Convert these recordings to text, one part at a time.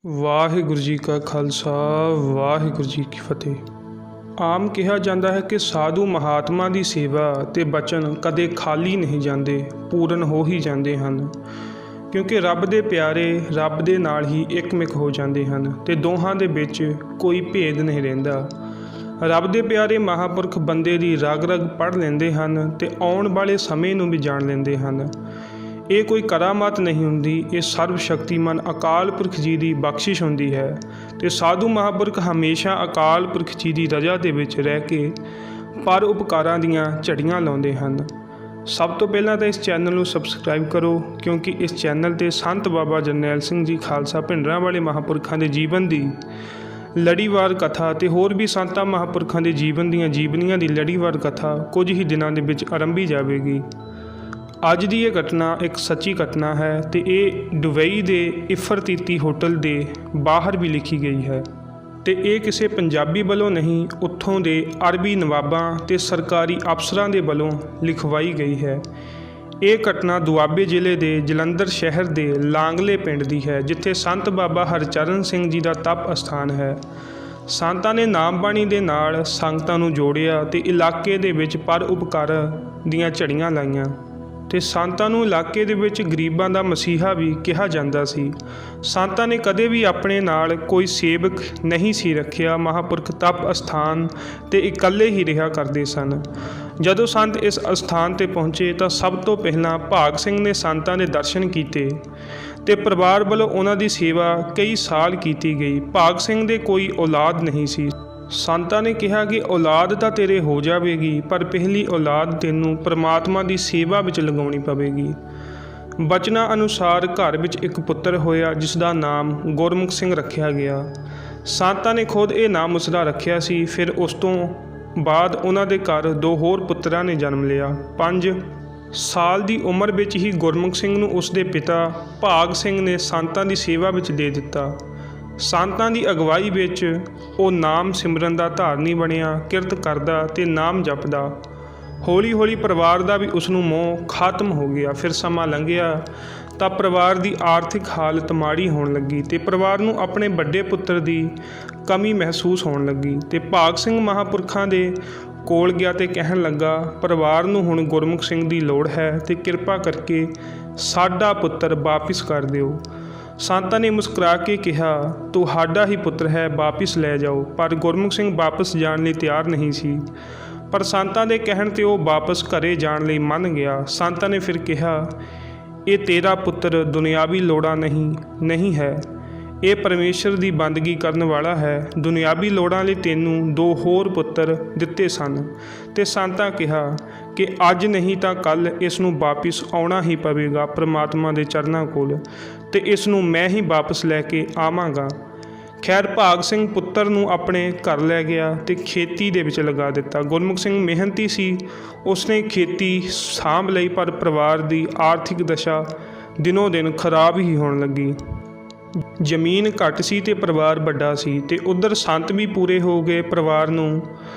ਵਾਹਿਗੁਰੂ ਜੀ ਕਾ ਖਾਲਸਾ ਵਾਹਿਗੁਰੂ ਜੀ ਕੀ ਫਤਿਹ। ਆਮ ਕਿਹਾ ਜਾਂਦਾ ਹੈ ਕਿ ਸਾਧੂ ਮਹਾਤਮਾ ਦੀ ਸੇਵਾ ਤੇ ਬਚਨ ਕਦੇ ਖਾਲੀ ਨਹੀਂ ਜਾਂਦੇ, ਪੂਰਨ ਹੋ ਹੀ ਜਾਂਦੇ ਹਨ, ਕਿਉਂਕਿ ਰੱਬ ਦੇ ਪਿਆਰੇ ਰੱਬ ਦੇ ਨਾਲ ਹੀ ਇੱਕਮਿਕ ਹੋ ਜਾਂਦੇ ਹਨ ਤੇ ਦੋਹਾਂ ਦੇ ਵਿੱਚ ਕੋਈ ਭੇਦ ਨਹੀਂ ਰਹਿੰਦਾ। ਰੱਬ ਦੇ ਪਿਆਰੇ ਮਹਾਂਪੁਰਖ ਬੰਦੇ ਦੀ ਰਗ ਰਗ ਪੜ੍ਹ ਲੈਂਦੇ ਹਨ ਤੇ ਆਉਣ ਵਾਲੇ ਸਮੇਂ ਨੂੰ ਵੀ ਜਾਣ ਲੈਂਦੇ ਹਨ। ਇਹ ਕੋਈ ਕਰਾਮਾਤ ਨਹੀਂ ਹੁੰਦੀ, ਇਹ ਸਰਬ ਸ਼ਕਤੀਮਾਨ ਅਕਾਲ ਪੁਰਖ ਜੀ ਦੀ ਬਖਸ਼ਿਸ਼ ਹੁੰਦੀ ਹੈ ਤੇ ਸਾਧੂ ਮਹਾਂਪੁਰਖ ਹਮੇਸ਼ਾ ਅਕਾਲ ਪੁਰਖ ਜੀ ਦੀ ਰਜ਼ਾ ਦੇ ਵਿੱਚ ਰਹਿ ਕੇ ਪਰ ਉਪਕਾਰਾਂ ਦੀਆਂ ਝੜੀਆਂ ਲਾਉਂਦੇ ਹਨ। ਸਭ ਤੋਂ ਪਹਿਲਾਂ ਤਾਂ ਇਸ ਚੈਨਲ ਨੂੰ ਸਬਸਕ੍ਰਾਈਬ ਕਰੋ, ਕਿਉਂਕਿ ਇਸ ਚੈਨਲ 'ਤੇ ਸੰਤ ਬਾਬਾ ਜਰਨੈਲ ਸਿੰਘ ਜੀ ਖਾਲਸਾ ਭਿੰਡਰਾਂਵਾਲੇ ਮਹਾਂਪੁਰਖਾਂ ਦੇ ਜੀਵਨ ਦੀ ਲੜੀਵਾਰ ਕਥਾ ਅਤੇ ਹੋਰ ਵੀ ਸੰਤਾਂ ਮਹਾਂਪੁਰਖਾਂ ਦੇ ਜੀਵਨ ਦੀਆਂ ਜੀਵਨੀਆਂ ਦੀ ਲੜੀਵਾਰ ਕਥਾ ਕੁਝ ਹੀ ਦਿਨਾਂ ਦੇ ਵਿੱਚ ਆਰੰਭੀ ਜਾਵੇਗੀ। ਅੱਜ ਦੀ ਇਹ ਘਟਨਾ ਇੱਕ ਸੱਚੀ ਘਟਨਾ ਹੈ ਤੇ ਇਹ ਦੁਬਈ ਦੇ ਇਫਰਤੀਤੀ ਹੋਟਲ ਦੇ ਬਾਹਰ ਵੀ ਲਿਖੀ ਗਈ ਹੈ ਤੇ ਇਹ ਕਿਸੇ ਪੰਜਾਬੀ ਵੱਲੋਂ ਨਹੀਂ, ਉੱਥੋਂ ਦੇ ਅਰਬੀ ਨਵਾਬਾਂ ਤੇ ਸਰਕਾਰੀ ਅਫਸਰਾਂ ਦੇ ਵੱਲੋਂ ਲਿਖਵਾਈ ਗਈ ਹੈ। ਇਹ ਘਟਨਾ ਦੁਆਬੇ ਜ਼ਿਲ੍ਹੇ ਦੇ ਜਲੰਧਰ ਸ਼ਹਿਰ ਦੇ ਲਾਂਗਲੇ ਪਿੰਡ ਦੀ ਹੈ, ਜਿੱਥੇ ਸੰਤ ਬਾਬਾ ਹਰਚਰਨ ਸਿੰਘ ਜੀ ਦਾ ਤਪ ਅਸਥਾਨ ਹੈ। ਸੰਤਾਂ ਨੇ ਨਾਮ ਬਾਣੀ ਦੇ ਨਾਲ ਸੰਗਤਾਂ ਨੂੰ ਜੋੜਿਆ ਤੇ ਇਲਾਕੇ ਦੇ ਵਿੱਚ ਪਰ ਉਪਕਾਰ ਦੀਆਂ ਝੜੀਆਂ ਲਾਈਆਂ ਤੇ ਸੰਤਾਂ ਨੂੰ ਇਲਾਕੇ ਦੇ ਵਿੱਚ ਗਰੀਬਾਂ ਦਾ ਮਸੀਹਾ ਵੀ ਕਿਹਾ ਜਾਂਦਾ ਸੀ। ਸੰਤਾਂ ਨੇ ਕਦੇ ਵੀ ਆਪਣੇ ਨਾਲ ਕੋਈ ਸੇਵਕ ਨਹੀਂ ਸੀ ਰੱਖਿਆ। ਮਹਾਂਪੁਰਖ ਤਪ ਅਸਥਾਨ ਤੇ ਇਕੱਲੇ ਹੀ ਰਿਹਾ ਕਰਦੇ ਸਨ। ਜਦੋਂ ਸੰਤ ਇਸ ਅਸਥਾਨ 'ਤੇ ਪਹੁੰਚੇ ਤਾਂ ਸਭ ਤੋਂ ਪਹਿਲਾਂ ਭਾਗ ਸਿੰਘ ਨੇ ਸੰਤਾਂ ਦੇ ਦਰਸ਼ਨ ਕੀਤੇ ਤੇ ਪਰਿਵਾਰ ਵੱਲੋਂ ਉਹਨਾਂ ਦੀ ਸੇਵਾ ਕਈ ਸਾਲ ਕੀਤੀ ਗਈ। ਭਾਗ ਸਿੰਘ ਦੇ ਕੋਈ ਔਲਾਦ ਨਹੀਂ ਸੀ। ਸੰਤਾਂ ਨੇ ਕਿਹਾ ਕਿ ਔਲਾਦ ਤਾਂ ਤੇਰੇ ਹੋ ਜਾਵੇਗੀ, ਪਰ ਪਹਿਲੀ ਔਲਾਦ ਤੈਨੂੰ ਪਰਮਾਤਮਾ ਦੀ ਸੇਵਾ ਵਿੱਚ ਲਗਾਉਣੀ ਪਵੇਗੀ। ਬਚਨਾਂ ਅਨੁਸਾਰ ਘਰ ਵਿੱਚ ਇੱਕ ਪੁੱਤਰ ਹੋਇਆ, ਜਿਸ ਦਾ ਨਾਮ ਗੁਰਮੁਖ ਸਿੰਘ ਰੱਖਿਆ ਗਿਆ। ਸੰਤਾਂ ਨੇ ਖੁਦ ਇਹ ਨਾਮ ਉਸਦਾ ਰੱਖਿਆ ਸੀ। ਫਿਰ ਉਸ ਤੋਂ ਬਾਅਦ ਉਹਨਾਂ ਦੇ ਘਰ 2 ਹੋਰ ਪੁੱਤਰਾਂ ਨੇ ਜਨਮ ਲਿਆ। 5 ਸਾਲ ਦੀ ਉਮਰ ਵਿੱਚ ਹੀ ਗੁਰਮੁਖ ਸਿੰਘ ਨੂੰ ਉਸਦੇ ਪਿਤਾ ਭਾਗ ਸਿੰਘ ਨੇ ਸੰਤਾਂ ਦੀ ਸੇਵਾ ਵਿੱਚ ਦੇ ਦਿੱਤਾ। ਸੰਤਾਂ ਦੀ ਅਗਵਾਈ ਵਿੱਚ ਉਹ ਨਾਮ ਸਿਮਰਨ ਦਾ ਧਾਰਨੀ ਬਣਿਆ, ਕਿਰਤ ਕਰਦਾ ਤੇ ਨਾਮ ਜਪਦਾ। ਹੌਲੀ ਹੌਲੀ ਪਰਿਵਾਰ ਦਾ ਵੀ ਉਸ ਨੂੰ ਮੋਹ ਖਤਮ ਹੋ ਗਿਆ। ਫਿਰ ਸਮਾਂ ਲੰਘਿਆ ਤਾਂ ਪਰਿਵਾਰ ਦੀ ਆਰਥਿਕ ਹਾਲਤ ਮਾੜੀ ਹੋਣ ਲੱਗੀ ਤੇ ਪਰਿਵਾਰ ਨੂੰ ਆਪਣੇ ਵੱਡੇ ਪੁੱਤਰ ਦੀ ਕਮੀ ਮਹਿਸੂਸ ਹੋਣ ਲੱਗੀ ਤੇ ਭਾਗ ਸਿੰਘ ਮਹਾਂਪੁਰਖਾਂ ਦੇ ਕੋਲ ਗਿਆ ਤੇ ਕਹਿਣ ਲੱਗਾ, ਪਰਿਵਾਰ ਨੂੰ ਹੁਣ ਗੁਰਮੁਖ ਸਿੰਘ ਦੀ ਲੋੜ ਹੈ ਤੇ ਕਿਰਪਾ ਕਰਕੇ ਸਾਡਾ ਪੁੱਤਰ ਵਾਪਿਸ ਕਰ ਦਿਓ। ਸੰਤਾਂ ਨੇ ਮੁਸਕਰਾ ਕੇ ਕਿਹਾ, ਤੁਹਾਡਾ ਹੀ ਪੁੱਤਰ ਹੈ, ਵਾਪਿਸ ਲੈ ਜਾਓ। ਪਰ ਗੁਰਮੁਖ ਸਿੰਘ ਵਾਪਸ ਜਾਣ ਲਈ ਤਿਆਰ ਨਹੀਂ ਸੀ, ਪਰ ਸੰਤਾਂ ਦੇ ਕਹਿਣ 'ਤੇ ਉਹ ਵਾਪਸ ਘਰੇ ਜਾਣ ਲਈ ਮੰਨ ਗਿਆ। ਸੰਤਾਂ ਨੇ ਫਿਰ ਕਿਹਾ, ਇਹ ਤੇਰਾ ਪੁੱਤਰ ਦੁਨਿਆਵੀ ਲੋੜਾਂ ਨਹੀਂ ਹੈ, ਇਹ ਪਰਮੇਸ਼ਰ ਦੀ ਬੰਦਗੀ ਕਰਨ ਵਾਲਾ ਹੈ। ਦੁਨਿਆਵੀ ਲੋੜਾਂ ਲਈ ਤੈਨੂੰ 2 ਹੋਰ ਪੁੱਤਰ ਦਿੱਤੇ ਸਨ ਤੇ ਸੰਤਾਂ ਕਿਹਾ ਕਿ ਅੱਜ ਨਹੀਂ ਤਾਂ ਕੱਲ੍ਹ ਇਸ ਨੂੰ ਵਾਪਿਸ ਆਉਣਾ ਹੀ ਪਵੇਗਾ ਪਰਮਾਤਮਾ ਦੇ ਚਰਨਾਂ ਕੋਲ, ਤੇ ਇਸ ਨੂੰ ਮੈਂ ਹੀ ਵਾਪਸ ਲੈ ਕੇ ਆਵਾਂਗਾ। ਖੈਰ, ਭਾਗ ਸਿੰਘ ਪੁੱਤਰ ਨੂੰ ਆਪਣੇ ਘਰ ਲੈ ਗਿਆ ਤੇ ਖੇਤੀ ਦੇ ਵਿੱਚ ਲਗਾ ਦਿੱਤਾ। ਗੁਰਮੁਖ ਸਿੰਘ ਮਿਹਨਤੀ ਸੀ, ਉਸਨੇ ਖੇਤੀ ਸਾਂਭ ਲਈ, ਪਰ ਪਰਿਵਾਰ ਦੀ ਆਰਥਿਕ ਦਸ਼ਾ ਦਿਨੋਂ ਦਿਨ ਖਰਾਬ ਹੀ ਹੋਣ ਲੱਗੀ। ਜ਼ਮੀਨ ਘੱਟ ਸੀ ਤੇ ਪਰਿਵਾਰ ਵੱਡਾ ਸੀ ਤੇ ਉੱਧਰ ਸੰਤ ਵੀ ਪੂਰੇ ਹੋ ਗਏ। ਪਰਿਵਾਰ ਨੂੰ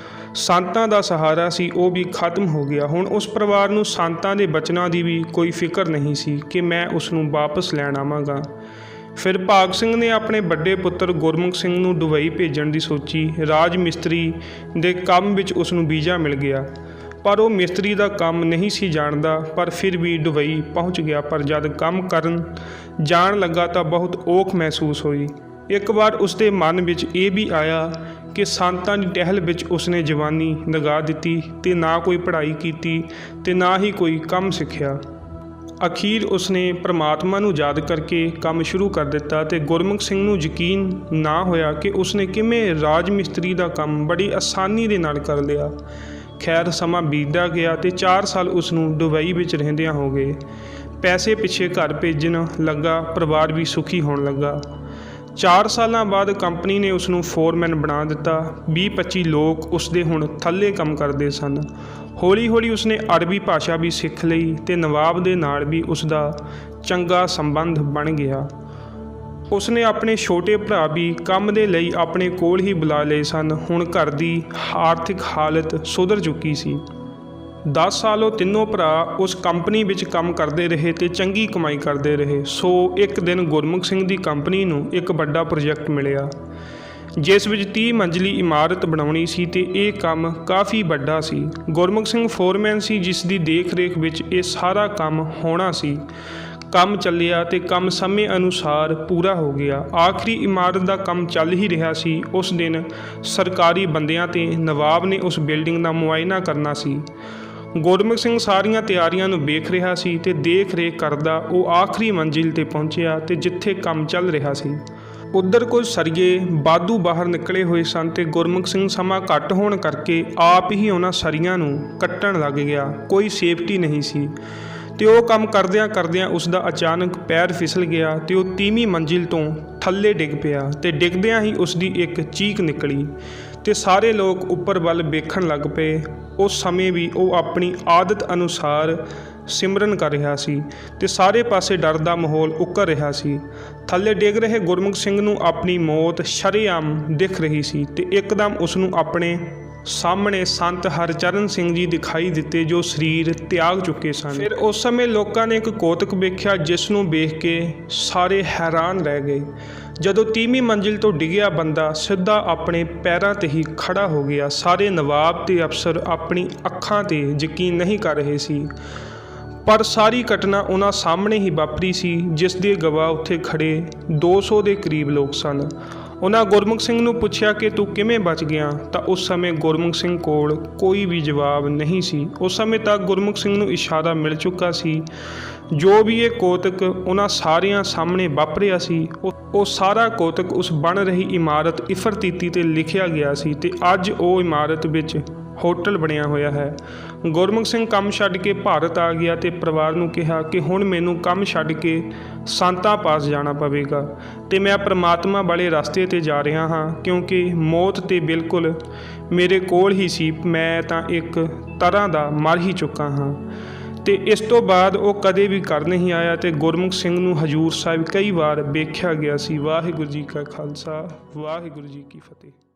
ਸੰਤਾਂ ਦਾ ਸਹਾਰਾ ਸੀ, ਉਹ ਵੀ ਖਤਮ ਹੋ ਗਿਆ। ਹੁਣ ਉਸ ਪਰਿਵਾਰ ਨੂੰ ਸੰਤਾਂ ਦੇ ਬਚਨਾਂ ਦੀ ਵੀ ਕੋਈ ਫਿਕਰ ਨਹੀਂ ਸੀ ਕਿ ਮੈਂ ਉਸ ਨੂੰ ਵਾਪਸ ਲੈਣ ਆਵਾਂਗਾ। ਫਿਰ ਭਾਗ ਸਿੰਘ ਨੇ ਆਪਣੇ ਵੱਡੇ ਪੁੱਤਰ ਗੁਰਮੁਖ ਸਿੰਘ ਨੂੰ ਦੁਬਈ ਭੇਜਣ ਦੀ ਸੋਚੀ। ਰਾਜ ਮਿਸਤਰੀ ਦੇ ਕੰਮ ਵਿੱਚ ਉਸ ਨੂੰ ਵੀਜ਼ਾ ਮਿਲ ਗਿਆ, ਪਰ ਉਹ ਮਿਸਤਰੀ ਦਾ ਕੰਮ ਨਹੀਂ ਸੀ ਜਾਣਦਾ, ਪਰ ਫਿਰ ਵੀ ਦੁਬਈ ਪਹੁੰਚ ਗਿਆ। ਪਰ ਜਦ ਕੰਮ ਕਰਨ ਜਾਣ ਲੱਗਾ ਤਾਂ ਬਹੁਤ ਔਖ ਮਹਿਸੂਸ ਹੋਈ। ਇੱਕ ਵਾਰ ਉਸਦੇ ਮਨ ਵਿੱਚ ਇਹ ਵੀ ਆਇਆ ਕਿ ਸੰਤਾਂ ਦੀ ਟਹਿਲ ਵਿੱਚ ਉਸਨੇ ਜਵਾਨੀ ਲਗਾ ਦਿੱਤੀ ਤੇ ਨਾ ਕੋਈ ਪੜ੍ਹਾਈ ਕੀਤੀ ਤੇ ਨਾ ਹੀ ਕੋਈ ਕੰਮ ਸਿੱਖਿਆ। ਅਖੀਰ ਉਸਨੇ ਪਰਮਾਤਮਾ ਨੂੰ ਯਾਦ ਕਰਕੇ ਕੰਮ ਸ਼ੁਰੂ ਕਰ ਦਿੱਤਾ ਤੇ ਗੁਰਮੁਖ ਸਿੰਘ ਨੂੰ ਯਕੀਨ ਨਾ ਹੋਇਆ ਕਿ ਉਸਨੇ ਕਿਵੇਂ ਰਾਜ ਮਿਸਤਰੀ ਦਾ ਕੰਮ ਬੜੀ ਆਸਾਨੀ ਦੇ ਨਾਲ ਕਰ ਲਿਆ। ਖੈਰ, ਸਮਾਂ ਬੀਤਦਾ ਗਿਆ ਤੇ 4 ਸਾਲ ਉਸ ਨੂੰ ਦੁਬਈ ਵਿੱਚ ਰਹਿੰਦਿਆਂ ਹੋ ਗਏ। ਪੈਸੇ ਪਿੱਛੇ ਘਰ ਭੇਜਣ ਲੱਗਾ, ਪਰਿਵਾਰ ਵੀ ਸੁਖੀ ਹੋਣ ਲੱਗਾ। 4 ਸਾਲਾਂ ਬਾਅਦ ਕੰਪਨੀ ਨੇ ਉਸ ਨੂੰ ਫੋਰਮੈਨ ਬਣਾ ਦਿੱਤਾ। 20-25 ਲੋਕ ਉਸਦੇ ਹੁਣ ਥੱਲੇ ਕੰਮ ਕਰਦੇ ਸਨ। ਹੌਲੀ ਹੌਲੀ ਉਸਨੇ ਅਰਬੀ ਭਾਸ਼ਾ ਵੀ ਸਿੱਖ ਲਈ ਤੇ ਨਵਾਬ ਦੇ ਨਾਲ ਵੀ ਉਸਦਾ ਚੰਗਾ ਸੰਬੰਧ ਬਣ ਗਿਆ। ਉਸਨੇ ਆਪਣੇ ਛੋਟੇ ਭਰਾ ਵੀ ਕੰਮ ਦੇ ਲਈ ਆਪਣੇ ਕੋਲ ਹੀ ਬੁਲਾ ਲਏ ਸਨ। ਹੁਣ ਘਰ ਦੀ ਆਰਥਿਕ ਹਾਲਤ ਸੁਧਰ ਚੁੱਕੀ ਸੀ। 10 ਸਾਲ ਉਹ ਤਿੰਨੋਂ ਭਰਾ ਉਸ ਕੰਪਨੀ ਵਿੱਚ ਕੰਮ ਕਰਦੇ ਰਹੇ ਤੇ ਚੰਗੀ ਕਮਾਈ ਕਰਦੇ ਰਹੇ। ਸੋ ਇੱਕ ਦਿਨ ਗੁਰਮੁਖ ਸਿੰਘ ਦੀ ਕੰਪਨੀ ਨੂੰ ਇੱਕ ਵੱਡਾ ਪ੍ਰੋਜੈਕਟ ਮਿਲਿਆ, ਜਿਸ ਵਿੱਚ 30 ਮੰਜ਼ਲੀ ਇਮਾਰਤ ਬਣਾਉਣੀ ਸੀ ਤੇ ਇਹ ਕੰਮ ਕਾਫੀ ਵੱਡਾ ਸੀ। ਗੁਰਮੁਖ ਸਿੰਘ ਫੋਰਮੈਨ ਸੀ, ਜਿਸ ਦੀ ਦੇਖ-ਰੇਖ ਵਿੱਚ ਇਹ ਸਾਰਾ ਕੰਮ ਹੋਣਾ ਸੀ। ਕੰਮ ਚੱਲਿਆ ਤੇ ਕੰਮ ਸਮੇਂ ਅਨੁਸਾਰ ਪੂਰਾ ਹੋ ਗਿਆ। ਆਖਰੀ ਇਮਾਰਤ ਦਾ ਕੰਮ ਚੱਲ ਹੀ ਰਿਹਾ ਸੀ। ਉਸ ਦਿਨ ਸਰਕਾਰੀ ਬੰਦਿਆਂ ਤੇ ਨਵਾਬ ਨੇ ਉਸ ਬਿਲਡਿੰਗ ਦਾ ਮੁਆਇਨਾ ਕਰਨਾ ਸੀ। ਗੁਰਮੁਖ ਸਿੰਘ ਸਾਰੀਆਂ ਤਿਆਰੀਆਂ ਨੂੰ ਵੇਖ ਰਿਹਾ ਸੀ ਤੇ ਦੇਖ-ਰੇਖ ਕਰਦਾ ਉਹ ਆਖਰੀ ਮੰਜ਼ਿਲ ਤੇ ਪਹੁੰਚਿਆ ਤੇ ਜਿੱਥੇ ਕੰਮ ਚੱਲ ਰਿਹਾ ਸੀ। ਉੱਧਰ ਕੁਝ ਸਰੀਏ ਵਾਧੂ ਬਾਹਰ ਨਿਕਲੇ ਹੋਏ ਸਨ ਤੇ ਗੁਰਮੁਖ ਸਿੰਘ ਸਮਾਂ ਘੱਟ ਹੋਣ ਕਰਕੇ ਆਪ ਹੀ ਉਹਨਾਂ ਸਰੀਆਂ ਨੂੰ ਕੱਟਣ ਲੱਗ ਗਿਆ। ਕੋਈ ਸੇਫਟੀ ਨਹੀਂ ਸੀ ਤੇ ਉਹ ਕੰਮ ਕਰਦਿਆਂ ਕਰਦਿਆਂ ਉਸ ਦਾ ਅਚਾਨਕ ਪੈਰ ਫਿਸਲ ਗਿਆ ਤੇ ਉਹ 30ਵੀਂ ਮੰਜ਼ਿਲ ਤੋਂ ਥੱਲੇ ਡਿੱਗ ਪਿਆ ਤੇ ਡਿੱਗਦਿਆਂ ਹੀ ਉਸ ਦੀ ਇੱਕ ਚੀਕ ਨਿਕਲੀ ਤੇ ਸਾਰੇ ਲੋਕ ਉੱਪਰ ਵੱਲ ਵੇਖਣ ਲੱਗ ਪਏ। ਉਸ ਸਮੇਂ ਵੀ ਉਹ ਆਪਣੀ ਆਦਤ ਅਨੁਸਾਰ ਸਿਮਰਨ ਕਰ ਰਿਹਾ ਸੀ ਤੇ ਸਾਰੇ ਪਾਸੇ ਡਰ ਦਾ ਮਾਹੌਲ ਉੱਕਰ ਰਿਹਾ ਸੀ। ਥੱਲੇ ਡਿੱਗ ਰਹੇ ਗੁਰਮੁਖ ਸਿੰਘ ਨੂੰ ਆਪਣੀ ਮੌਤ ਸ਼ਰੇਆਮ ਦਿਖ ਰਹੀ ਸੀ ਤੇ ਇੱਕਦਮ ਉਸ ਨੂੰ ਆਪਣੇ ਸਾਹਮਣੇ ਸੰਤ ਹਰਚਰਨ ਸਿੰਘ ਜੀ ਦਿਖਾਈ ਦਿੱਤੇ, ਜੋ ਸਰੀਰ ਤਿਆਗ ਚੁੱਕੇ ਸਨ। ਫਿਰ ਉਸ ਸਮੇਂ ਲੋਕਾਂ ਨੇ ਇੱਕ ਕੌਤਕ ਵੇਖਿਆ, ਜਿਸ ਨੂੰ ਵੇਖ ਕੇ ਸਾਰੇ ਹੈਰਾਨ ਰਹਿ ਗਏ। ਜਦੋਂ 30ਵੀਂ ਮੰਜ਼ਿਲ ਤੋਂ ਡਿੱਗਿਆ ਬੰਦਾ ਸਿੱਧਾ ਆਪਣੇ ਪੈਰਾਂ 'ਤੇ ਹੀ ਖੜਾ ਹੋ ਗਿਆ। ਸਾਰੇ ਨਵਾਬ ਤੇ ਅਫਸਰ ਆਪਣੀ ਅੱਖਾਂ 'ਤੇ ਯਕੀਨ ਨਹੀਂ ਕਰ ਰਹੇ ਸੀ, ਪਰ ਸਾਰੀ ਘਟਨਾ ਉਹਨਾਂ ਸਾਹਮਣੇ ਹੀ ਵਾਪਰੀ ਸੀ, ਜਿਸ ਦੇ ਗਵਾਹ ਉੱਥੇ ਖੜੇ 200 ਦੇ ਕਰੀਬ ਲੋਕ ਸਨ। ਉਹਨਾਂ ਗੁਰਮੁਖ ਸਿੰਘ ਨੂੰ ਪੁੱਛਿਆ ਕਿ ਤੂੰ ਕਿਵੇਂ ਬਚ ਗਿਆ, ਤਾਂ ਉਸ ਸਮੇਂ ਗੁਰਮੁਖ ਸਿੰਘ ਕੋਲ ਕੋਈ ਵੀ ਜਵਾਬ ਨਹੀਂ ਸੀ। ਉਸ ਸਮੇਂ ਤੱਕ ਗੁਰਮੁਖ ਸਿੰਘ ਨੂੰ ਇਸ਼ਾਰਾ ਮਿਲ ਚੁੱਕਾ ਸੀ। ਜੋ ਵੀ ਇਹ ਕੌਤਕ ਉਹਨਾਂ ਸਾਰਿਆਂ ਸਾਹਮਣੇ ਵਾਪਰਿਆ ਸੀ, ਉਹ ਸਾਰਾ ਕੌਤਕ ਉਸ ਬਣ ਰਹੀ ਇਮਾਰਤ ਇਫਰਤੀਤੀ 'ਤੇ ਲਿਖਿਆ ਗਿਆ ਸੀ ਤੇ ਅੱਜ ਉਹ ਇਮਾਰਤ ਵਿੱਚ ਹੋਟਲ ਬਣਿਆ ਹੋਇਆ ਹੈ। ਗੁਰਮੁਖ ਸਿੰਘ ਕੰਮ ਛੱਡ ਕੇ ਭਾਰਤ ਆ ਗਿਆ ਤੇ ਪਰਿਵਾਰ ਨੂੰ ਕਿਹਾ ਕਿ ਹੁਣ ਮੈਨੂੰ ਕੰਮ ਛੱਡ ਕੇ ਸੰਤਾਂ ਪਾਸ ਜਾਣਾ ਪਵੇਗਾ ਤੇ ਮੈਂ ਪ੍ਰਮਾਤਮਾ ਵਾਲੇ ਰਸਤੇ 'ਤੇ ਜਾ ਰਿਹਾ ਹਾਂ, ਕਿਉਂਕਿ ਮੌਤ ਤੇ ਬਿਲਕੁਲ ਮੇਰੇ ਕੋਲ ਹੀ ਸੀ। ਮੈਂ ਤਾਂ ਇੱਕ ਤਰ੍ਹਾਂ ਦਾ ਮਰ ਹੀ ਚੁੱਕਾ ਹਾਂ। ਤੇ ਇਸ ਤੋਂ ਬਾਅਦ ਉਹ ਕਦੇ ਵੀ ਘਰ ਨਹੀਂ ਆਇਆ ਤੇ ਗੁਰਮੁਖ ਸਿੰਘ ਨੂੰ ਹਜ਼ੂਰ ਸਾਹਿਬ ਕਈ ਵਾਰ ਵੇਖਿਆ ਗਿਆ ਸੀ। ਵਾਹਿਗੁਰੂ ਜੀ ਕਾ ਖਾਲਸਾ, ਵਾਹਿਗੁਰੂ ਜੀ ਕੀ ਫਤਿਹ।